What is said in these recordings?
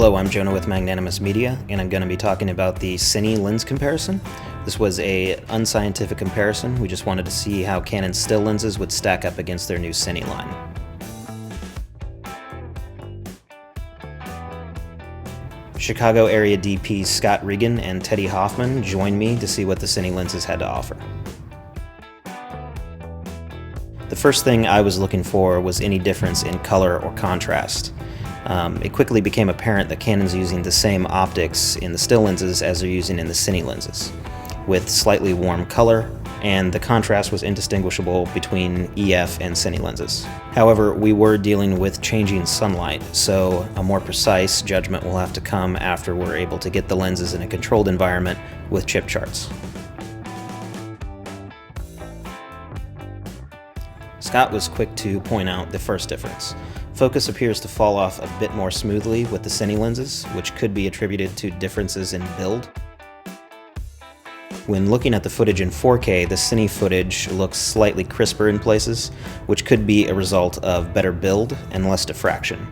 Hello, I'm Jonah with Magnanimous Media, and I'm going to be talking about the Cine lens comparison. This was an unscientific comparison. We just wanted to see how Canon still lenses would stack up against their new Cine line. Chicago area DPs Scott Regan and Teddy Hoffman joined me to see what the Cine lenses had to offer. The first thing I was looking for was any difference in color or contrast. It quickly became apparent that Canon's using the same optics in the still lenses as they're using in the Cine lenses, with slightly warm color, and the contrast was indistinguishable between EF and Cine lenses. However, we were dealing with changing sunlight, so a more precise judgment will have to come after we're able to get the lenses in a controlled environment with chip charts. Scott was quick to point out the first difference. Focus appears to fall off a bit more smoothly with the Cine lenses, which could be attributed to differences in build. When looking at the footage in 4K, the Cine footage looks slightly crisper in places, which could be a result of better build and less diffraction.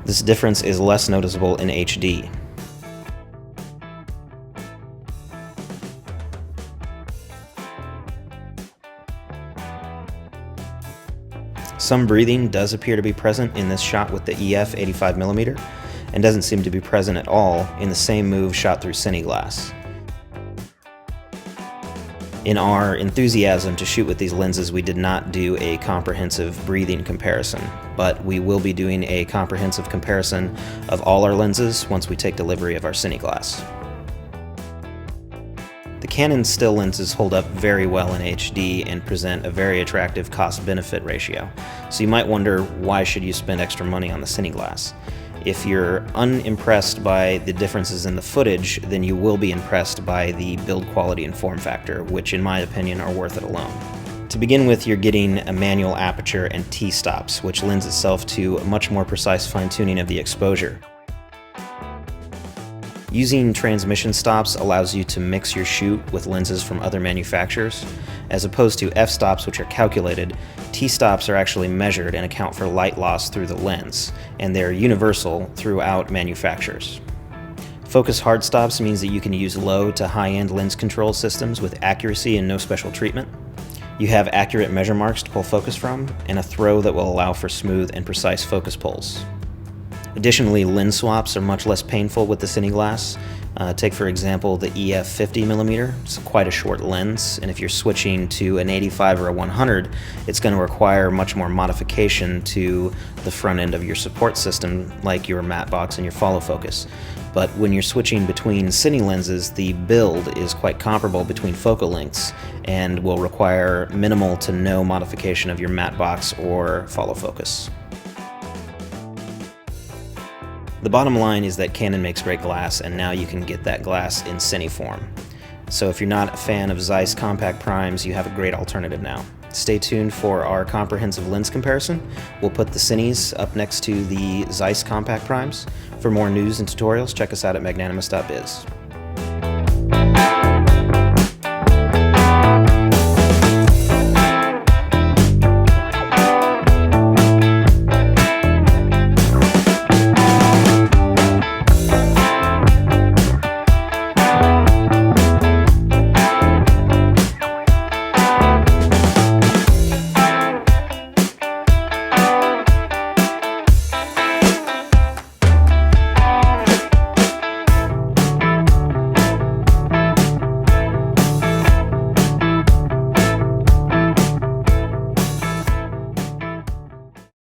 This difference is less noticeable in HD. Some breathing does appear to be present in this shot with the EF 85mm, and doesn't seem to be present at all in the same move shot through Cine glass. In our enthusiasm to shoot with these lenses, we did not do a comprehensive breathing comparison, but we will be doing a comprehensive comparison of all our lenses once we take delivery of our Cine glass. The Canon still lenses hold up very well in HD and present a very attractive cost-benefit ratio, so you might wonder, why should you spend extra money on the Cine glass? If you're unimpressed by the differences in the footage, then you will be impressed by the build quality and form factor, which in my opinion are worth it alone. To begin with, you're getting a manual aperture and T-stops, which lends itself to a much more precise fine-tuning of the exposure. Using transmission stops allows you to mix your shoot with lenses from other manufacturers. As opposed to f-stops, which are calculated, T-stops are actually measured and account for light loss through the lens, and they're universal throughout manufacturers. Focus hard stops means that you can use low to high-end lens control systems with accuracy and no special treatment. You have accurate measure marks to pull focus from, and a throw that will allow for smooth and precise focus pulls. Additionally, lens swaps are much less painful with the Cine glass. Take for example the EF 50mm, it's quite a short lens, and if you're switching to an 85 or a 100, it's going to require much more modification to the front end of your support system, like your matte box and your follow focus. But when you're switching between Cine lenses, the build is quite comparable between focal lengths and will require minimal to no modification of your matte box or follow focus. The bottom line is that Canon makes great glass, and now you can get that glass in Cine form. So if you're not a fan of Zeiss compact primes, you have a great alternative now. Stay tuned for our comprehensive lens comparison. We'll put the Cines up next to the Zeiss compact primes. For more news and tutorials, check us out at magnanimous.biz.